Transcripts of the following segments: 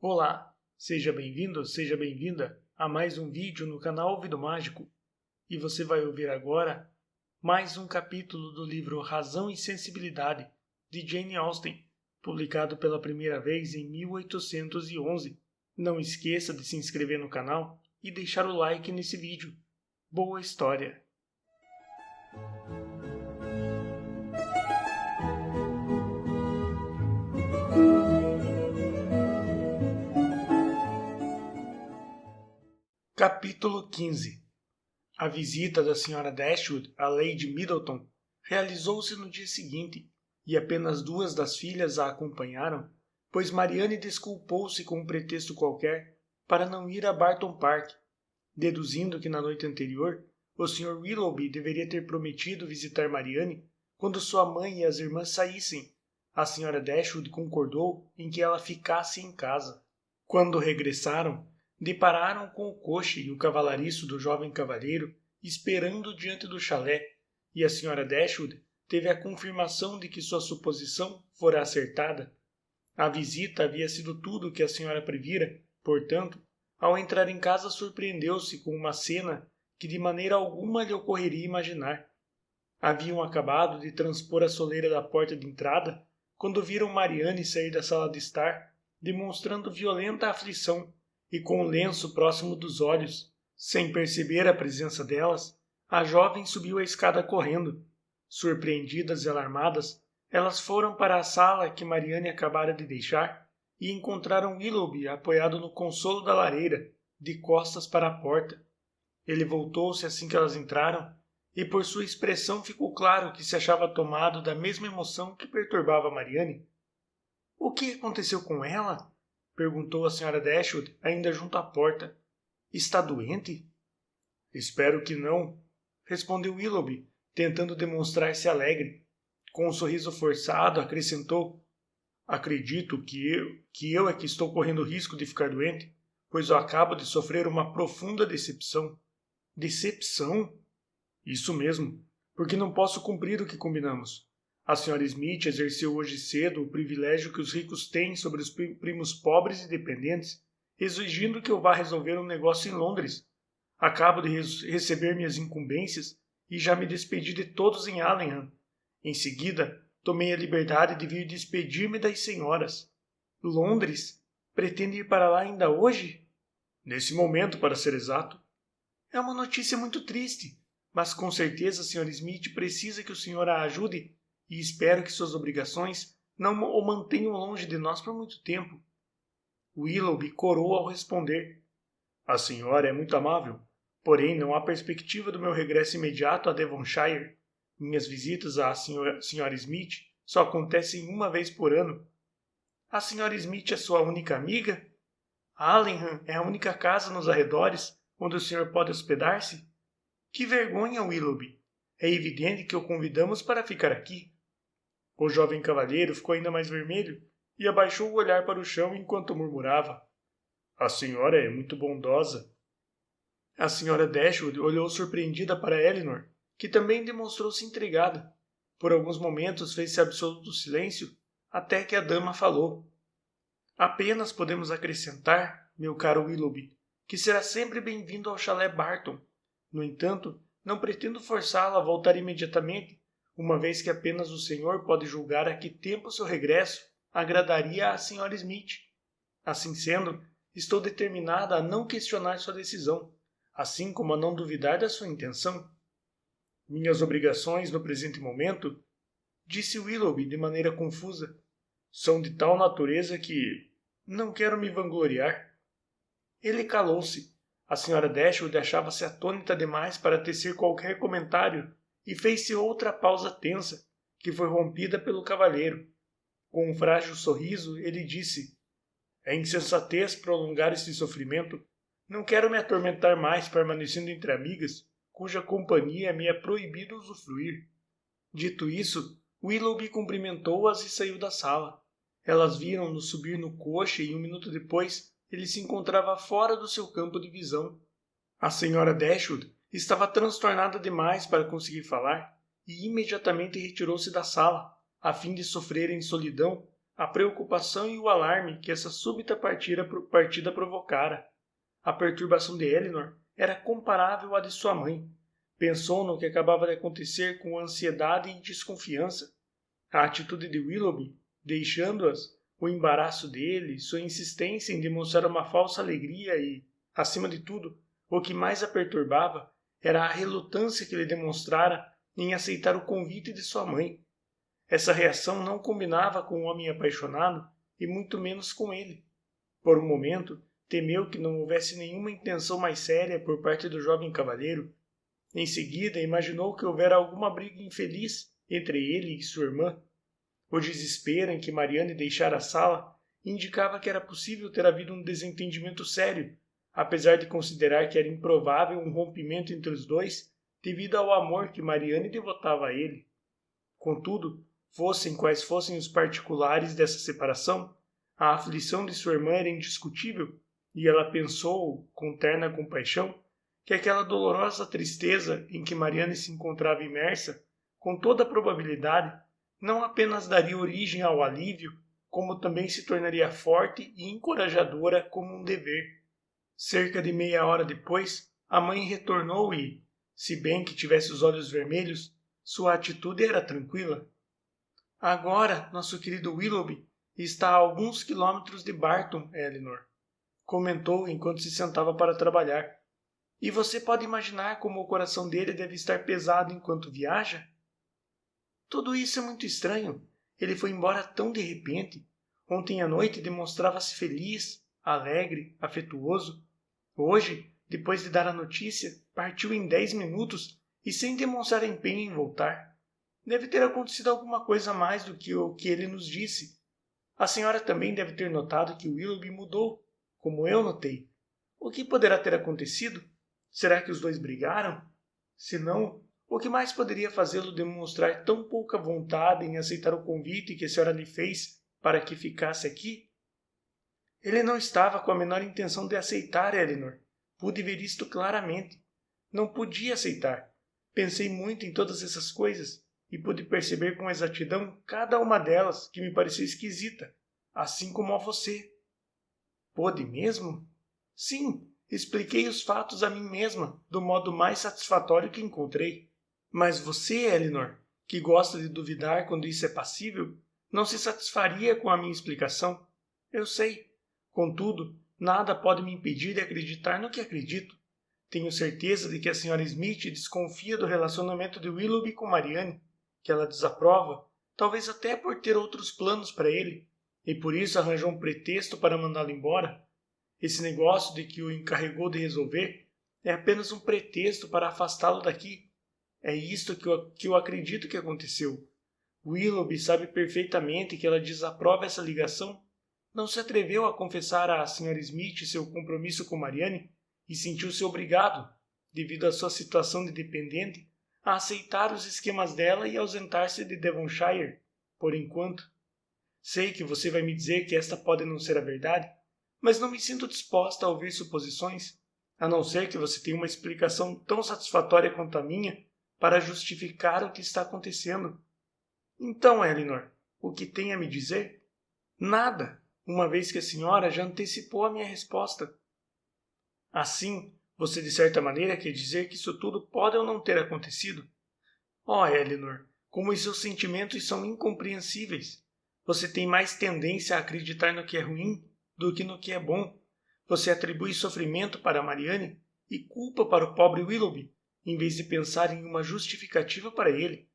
Olá, seja bem-vindo, seja bem-vinda a mais um vídeo no canal Ouvido Mágico. E você vai ouvir agora mais um capítulo do livro Razão e Sensibilidade, de Jane Austen, publicado pela primeira vez em 1811. Não esqueça de se inscrever no canal e deixar o like nesse vídeo. Boa história! Capítulo 15. A visita da Sra. Dashwood à Lady Middleton realizou-se no dia seguinte, e apenas duas das filhas a acompanharam, pois Marianne desculpou-se com um pretexto qualquer para não ir a Barton Park, deduzindo que na noite anterior o Sr. Willoughby deveria ter prometido visitar Marianne quando sua mãe e as irmãs saíssem. A Sra. Dashwood concordou em que ela ficasse em casa. Quando regressaram, depararam com o coche e o cavalariço do jovem cavalheiro esperando diante do chalé, e a Sra. Dashwood teve a confirmação de que sua suposição fora acertada. A visita havia sido tudo o que a senhora previra, portanto, ao entrar em casa surpreendeu-se com uma cena que de maneira alguma lhe ocorreria imaginar. Haviam acabado de transpor a soleira da porta de entrada quando viram Marianne sair da sala de estar, demonstrando violenta aflição e com o lenço próximo dos olhos. Sem perceber a presença delas, a jovem subiu a escada correndo. Surpreendidas e alarmadas, elas foram para a sala que Marianne acabara de deixar e encontraram Willoughby apoiado no consolo da lareira, de costas para a porta. Ele voltou-se assim que elas entraram, e por sua expressão ficou claro que se achava tomado da mesma emoção que perturbava Marianne. — O que aconteceu com ela? Perguntou a Sra. Dashwood, ainda junto à porta. — Está doente? — Espero que não, respondeu Willoughby, tentando demonstrar-se alegre. Com um sorriso forçado, acrescentou: acredito que eu é que estou correndo risco de ficar doente, pois eu acabo de sofrer uma profunda decepção. Decepção? Isso mesmo, porque não posso cumprir o que combinamos. A Sra. Smith exerceu hoje cedo o privilégio que os ricos têm sobre os primos pobres e dependentes, exigindo que eu vá resolver um negócio em Londres. Acabo de receber minhas incumbências e já me despedi de todos em Allenham. Em seguida, tomei a liberdade de vir despedir-me das senhoras. Londres? Pretende ir para lá ainda hoje? Nesse momento, para ser exato. É uma notícia muito triste, mas com certeza a Sra. Smith precisa que o senhor a ajude e espero que suas obrigações não o mantenham longe de nós por muito tempo. Willoughby corou ao responder: a senhora é muito amável, porém não há perspectiva do meu regresso imediato a Devonshire. Minhas visitas à Sra. Smith só acontecem uma vez por ano. A Sra. Smith é sua única amiga? Allenham é a única casa nos arredores onde o senhor pode hospedar-se? Que vergonha, Willoughby! É evidente que o convidamos para ficar aqui. O jovem cavalheiro ficou ainda mais vermelho e abaixou o olhar para o chão enquanto murmurava: a senhora é muito bondosa. A Sra. Dashwood olhou surpreendida para Elinor, que também demonstrou-se intrigada. Por alguns momentos fez-se absoluto silêncio, até que a dama falou: apenas podemos acrescentar, meu caro Willoughby, que será sempre bem-vindo ao chalé Barton. No entanto, não pretendo forçá-lo a voltar imediatamente, uma vez que apenas o senhor pode julgar a que tempo seu regresso agradaria à Sra. Smith. Assim sendo, estou determinada a não questionar sua decisão, assim como a não duvidar da sua intenção. Minhas obrigações no presente momento, disse Willoughby de maneira confusa, são de tal natureza que não quero me vangloriar. Ele calou-se. A Sra. Dashwood achava-se atônita demais para tecer qualquer comentário e fez-se outra pausa tensa, que foi rompida pelo cavalheiro. Com um frágil sorriso, ele disse: é insensatez prolongar este sofrimento. Não quero me atormentar mais permanecendo entre amigas, cuja companhia me é proibido usufruir. Dito isso, Willoughby cumprimentou-as e saiu da sala. Elas viram-no subir no coche e 1 minuto depois ele se encontrava fora do seu campo de visão. A Sra. Dashwood estava transtornada demais para conseguir falar e imediatamente retirou-se da sala, a fim de sofrer em solidão a preocupação e o alarme que essa súbita partida provocara. A perturbação de Elinor era comparável à de sua mãe. Pensou no que acabava de acontecer com ansiedade e desconfiança. A atitude de Willoughby, deixando-as, o embaraço dele, sua insistência em demonstrar uma falsa alegria e, acima de tudo, o que mais a perturbava era a relutância que ele demonstrara em aceitar o convite de sua mãe. Essa reação não combinava com o homem apaixonado e muito menos com ele. Por um momento, temeu que não houvesse nenhuma intenção mais séria por parte do jovem cavalheiro. Em seguida, imaginou que houvera alguma briga infeliz entre ele e sua irmã. O desespero em que Mariane deixara a sala indicava que era possível ter havido um desentendimento sério, apesar de considerar que era improvável um rompimento entre os dois devido ao amor que Mariane devotava a ele. Contudo, fossem quais fossem os particulares dessa separação, a aflição de sua irmã era indiscutível, e ela pensou, com terna compaixão, que aquela dolorosa tristeza em que Mariane se encontrava imersa, com toda a probabilidade, não apenas daria origem ao alívio, como também se tornaria forte e encorajadora como um dever. Cerca de meia hora depois, a mãe retornou e, se bem que tivesse os olhos vermelhos, sua atitude era tranquila. Agora, nosso querido Willoughby está a alguns quilômetros de Barton, Elinor, comentou enquanto se sentava para trabalhar. E você pode imaginar como o coração dele deve estar pesado enquanto viaja? Tudo isso é muito estranho. Ele foi embora tão de repente. Ontem à noite demonstrava-se feliz, alegre, afetuoso. Hoje, depois de dar a notícia, partiu em 10 minutos e sem demonstrar empenho em voltar. Deve ter acontecido alguma coisa a mais do que o que ele nos disse. A senhora também deve ter notado que Willoughby mudou, como eu notei. O que poderá ter acontecido? Será que os dois brigaram? Se não, o que mais poderia fazê-lo demonstrar tão pouca vontade em aceitar o convite que a senhora lhe fez para que ficasse aqui? Ele não estava com a menor intenção de aceitar, Elinor. Pude ver isto claramente. Não podia aceitar. Pensei muito em todas essas coisas e pude perceber com exatidão cada uma delas que me pareceu esquisita, assim como a você. Pôde mesmo? Sim, expliquei os fatos a mim mesma do modo mais satisfatório que encontrei. Mas você, Elinor, que gosta de duvidar quando isso é passível, não se satisfaria com a minha explicação. Eu sei. Contudo, nada pode me impedir de acreditar no que acredito. Tenho certeza de que a Sra. Smith desconfia do relacionamento de Willoughby com Mariane, que ela desaprova, talvez até por ter outros planos para ele, e por isso arranjou um pretexto para mandá-lo embora. Esse negócio de que o encarregou de resolver é apenas um pretexto para afastá-lo daqui. É isto que eu acredito que aconteceu. Willoughby sabe perfeitamente que ela desaprova essa ligação. Não se atreveu a confessar à Sra. Smith seu compromisso com Mariane e sentiu-se obrigado, devido à sua situação de dependente, a aceitar os esquemas dela e ausentar-se de Devonshire, por enquanto. Sei que você vai me dizer que esta pode não ser a verdade, mas não me sinto disposta a ouvir suposições, a não ser que você tenha uma explicação tão satisfatória quanto a minha para justificar o que está acontecendo. Então, Elinor, o que tem a me dizer? Nada, uma vez que a senhora já antecipou a minha resposta. Assim, você de certa maneira quer dizer que isso tudo pode ou não ter acontecido? Oh, Elinor, como os seus sentimentos são incompreensíveis. Você tem mais tendência a acreditar no que é ruim do que no que é bom. Você atribui sofrimento para Mariane e culpa para o pobre Willoughby, em vez de pensar em uma justificativa para ele.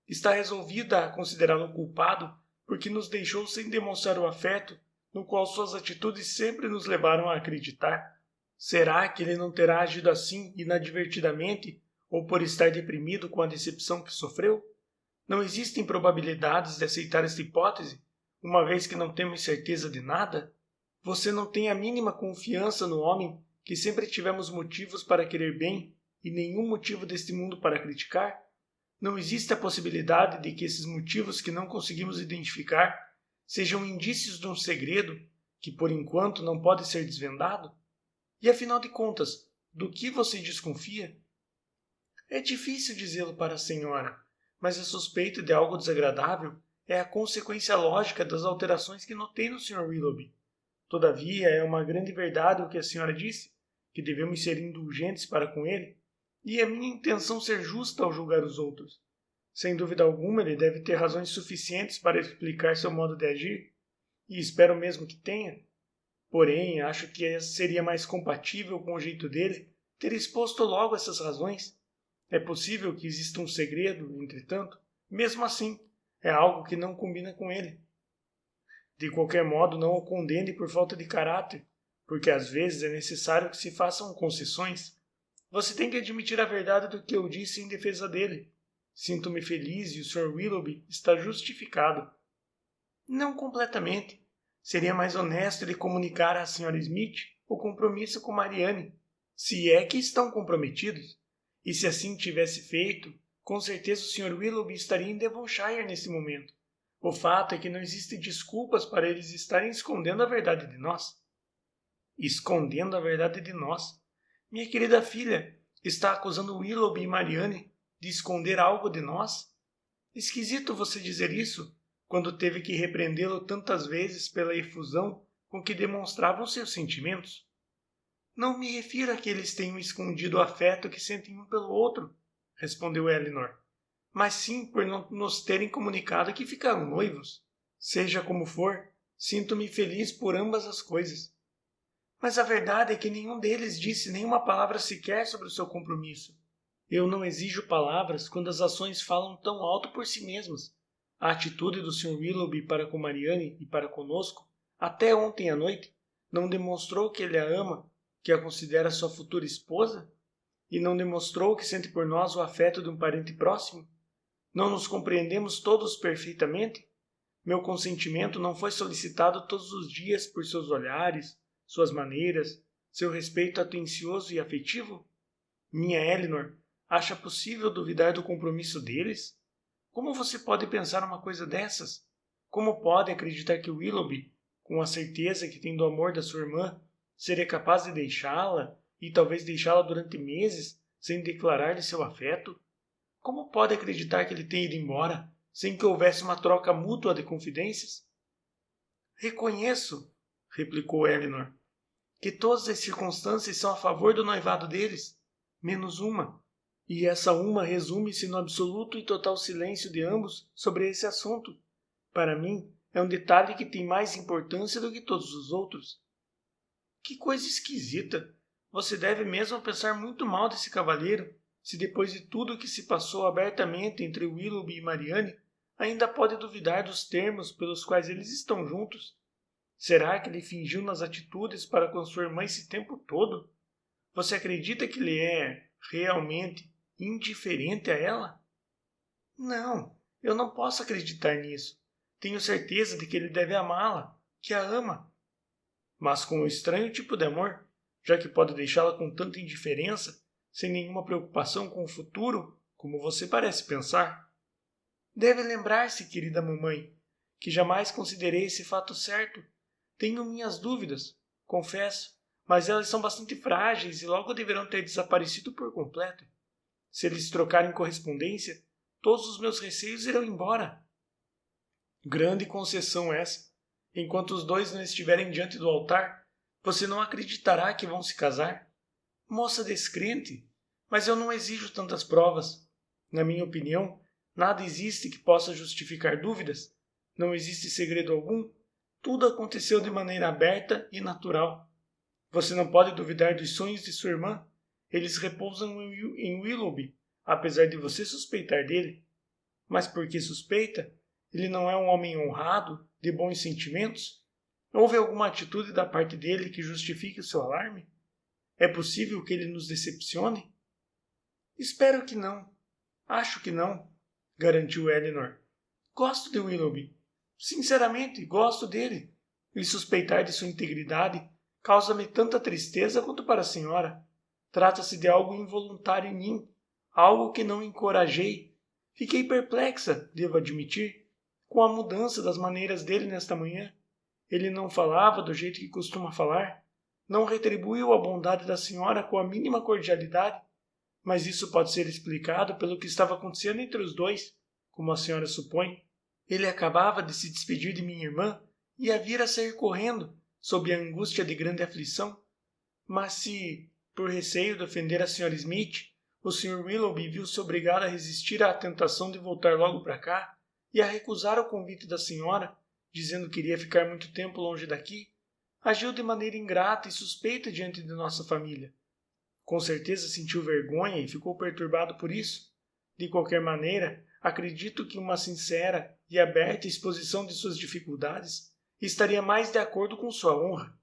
Está resolvida a considerá-lo culpado porque nos deixou sem demonstrar o afeto no qual suas atitudes sempre nos levaram a acreditar. Será que ele não terá agido assim inadvertidamente ou por estar deprimido com a decepção que sofreu? Não existem probabilidades de aceitar esta hipótese, uma vez que não temos certeza de nada? Você não tem a mínima confiança no homem que sempre tivemos motivos para querer bem e nenhum motivo deste mundo para criticar? Não existe a possibilidade de que esses motivos que não conseguimos identificar sejam indícios de um segredo que, por enquanto, não pode ser desvendado? E, afinal de contas, do que você desconfia? É difícil dizê-lo para a senhora, mas a suspeita de algo desagradável é a consequência lógica das alterações que notei no Sr. Willoughby. Todavia, é uma grande verdade o que a senhora disse, que devemos ser indulgentes para com ele, e é minha intenção ser justa ao julgar os outros. Sem dúvida alguma, ele deve ter razões suficientes para explicar seu modo de agir, e espero mesmo que tenha. Porém, acho que seria mais compatível com o jeito dele ter exposto logo essas razões. É possível que exista um segredo, entretanto, mesmo assim, é algo que não combina com ele. De qualquer modo, não o condene por falta de caráter, porque às vezes é necessário que se façam concessões. Você tem que admitir a verdade do que eu disse em defesa dele. Sinto-me feliz e o Sr. Willoughby está justificado. Não completamente. Seria mais honesto ele comunicar à Sra. Smith o compromisso com Marianne, se é que estão comprometidos. E se assim tivesse feito, com certeza o Sr. Willoughby estaria em Devonshire nesse momento. O fato é que não existem desculpas para eles estarem escondendo a verdade de nós. Escondendo a verdade de nós? Minha querida filha, está acusando Willoughby e Marianne de esconder algo de nós? Esquisito você dizer isso, quando teve que repreendê-lo tantas vezes pela efusão com que demonstravam seus sentimentos. Não me refiro a que eles tenham escondido o afeto que sentem um pelo outro, respondeu Elinor, mas sim por não nos terem comunicado que ficaram noivos. Seja como for, sinto-me feliz por ambas as coisas. Mas a verdade é que nenhum deles disse nenhuma palavra sequer sobre o seu compromisso. Eu não exijo palavras quando as ações falam tão alto por si mesmas. A atitude do Sr. Willoughby para com Marianne e para conosco, até ontem à noite, não demonstrou que ele a ama, que a considera sua futura esposa? E não demonstrou que sente por nós o afeto de um parente próximo? Não nos compreendemos todos perfeitamente? Meu consentimento não foi solicitado todos os dias por seus olhares, suas maneiras, seu respeito atencioso e afetivo? Minha Elinor, acha possível duvidar do compromisso deles? Como você pode pensar uma coisa dessas? Como pode acreditar que Willoughby, com a certeza que tem do amor da sua irmã, seria capaz de deixá-la, e talvez deixá-la durante meses, sem declarar-lhe seu afeto? Como pode acreditar que ele tenha ido embora, sem que houvesse uma troca mútua de confidências? Reconheço, replicou Elinor, que todas as circunstâncias são a favor do noivado deles, menos uma. E essa uma resume-se no absoluto e total silêncio de ambos sobre esse assunto. Para mim, é um detalhe que tem mais importância do que todos os outros. Que coisa esquisita! Você deve mesmo pensar muito mal desse cavalheiro, se depois de tudo o que se passou abertamente entre Willoughby e Marianne, ainda pode duvidar dos termos pelos quais eles estão juntos. Será que ele fingiu nas atitudes para com sua irmã esse tempo todo? Você acredita que ele é, realmente, indiferente a ela? Não, eu não posso acreditar nisso. Tenho certeza de que ele deve amá-la, que a ama. Mas com um estranho tipo de amor, já que pode deixá-la com tanta indiferença, sem nenhuma preocupação com o futuro, como você parece pensar. Deve lembrar-se, querida mamãe, que jamais considerei esse fato certo. Tenho minhas dúvidas, confesso, mas elas são bastante frágeis e logo deverão ter desaparecido por completo. Se eles trocarem correspondência, todos os meus receios irão embora. Grande concessão essa. Enquanto os dois não estiverem diante do altar, você não acreditará que vão se casar. Moça descrente, mas eu não exijo tantas provas. Na minha opinião, nada existe que possa justificar dúvidas. Não existe segredo algum. Tudo aconteceu de maneira aberta e natural. Você não pode duvidar dos sonhos de sua irmã. Eles repousam em Willoughby, apesar de você suspeitar dele. Mas por que suspeita? Ele não é um homem honrado, de bons sentimentos? Houve alguma atitude da parte dele que justifique o seu alarme? É possível que ele nos decepcione? Espero que não. Acho que não, garantiu Elinor. Gosto de Willoughby. Sinceramente, gosto dele. E suspeitar de sua integridade causa-me tanta tristeza quanto para a senhora. Trata-se de algo involuntário em mim, algo que não encorajei. Fiquei perplexa, devo admitir, com a mudança das maneiras dele nesta manhã. Ele não falava do jeito que costuma falar, não retribuiu a bondade da senhora com a mínima cordialidade, mas isso pode ser explicado pelo que estava acontecendo entre os dois, como a senhora supõe. Ele acabava de se despedir de minha irmã e a vira sair correndo, sob a angústia de grande aflição. Mas se, por receio de ofender a Sra. Smith, o Sr. Willoughby viu-se obrigado a resistir à tentação de voltar logo para cá e a recusar o convite da senhora, dizendo que iria ficar muito tempo longe daqui, agiu de maneira ingrata e suspeita diante de nossa família. Com certeza sentiu vergonha e ficou perturbado por isso. De qualquer maneira, acredito que uma sincera e aberta exposição de suas dificuldades estaria mais de acordo com sua honra,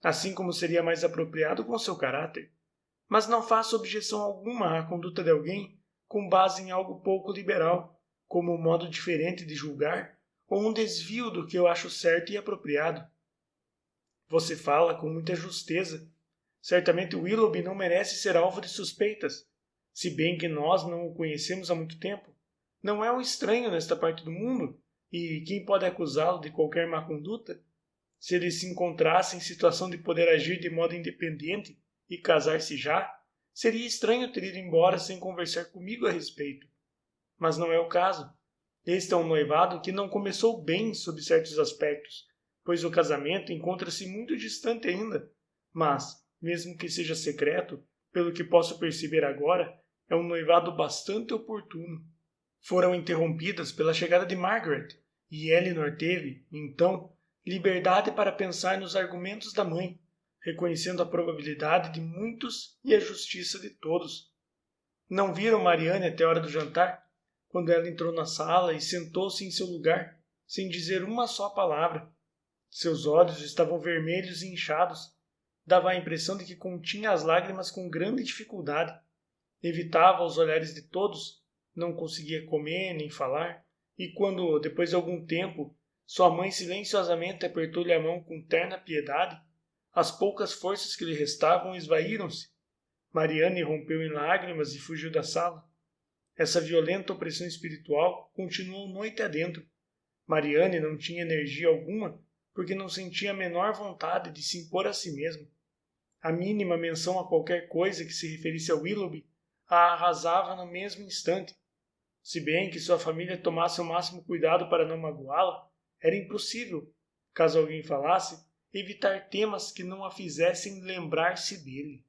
assim como seria mais apropriado com seu caráter. Mas não faço objeção alguma à conduta de alguém com base em algo pouco liberal, como um modo diferente de julgar ou um desvio do que eu acho certo e apropriado. Você fala com muita justeza. Certamente Willoughby não merece ser alvo de suspeitas, se bem que nós não o conhecemos há muito tempo. Não é um estranho nesta parte do mundo, e quem pode acusá-lo de qualquer má conduta? Se ele se encontrasse em situação de poder agir de modo independente e casar-se já, seria estranho ter ido embora sem conversar comigo a respeito. Mas não é o caso. Este é um noivado que não começou bem sob certos aspectos, pois o casamento encontra-se muito distante ainda. Mas, mesmo que seja secreto, pelo que posso perceber agora, é um noivado bastante oportuno. Foram interrompidas pela chegada de Margaret, e Elinor teve, então, liberdade para pensar nos argumentos da mãe, reconhecendo a probabilidade de muitos e a justiça de todos. Não viram Marianne até a hora do jantar, quando ela entrou na sala e sentou-se em seu lugar, sem dizer uma só palavra. Seus olhos estavam vermelhos e inchados. Dava a impressão de que continha as lágrimas com grande dificuldade. Evitava os olhares de todos, não conseguia comer nem falar, e quando, depois de algum tempo, sua mãe silenciosamente apertou-lhe a mão com terna piedade, as poucas forças que lhe restavam esvaíram-se. Marianne rompeu em lágrimas e fugiu da sala. Essa violenta opressão espiritual continuou noite adentro. Marianne não tinha energia alguma porque não sentia a menor vontade de se impor a si mesma. A mínima menção a qualquer coisa que se referisse a Willoughby a arrasava no mesmo instante. Se bem que sua família tomasse o máximo cuidado para não magoá-la, era impossível, caso alguém falasse, evitar temas que não a fizessem lembrar-se dele.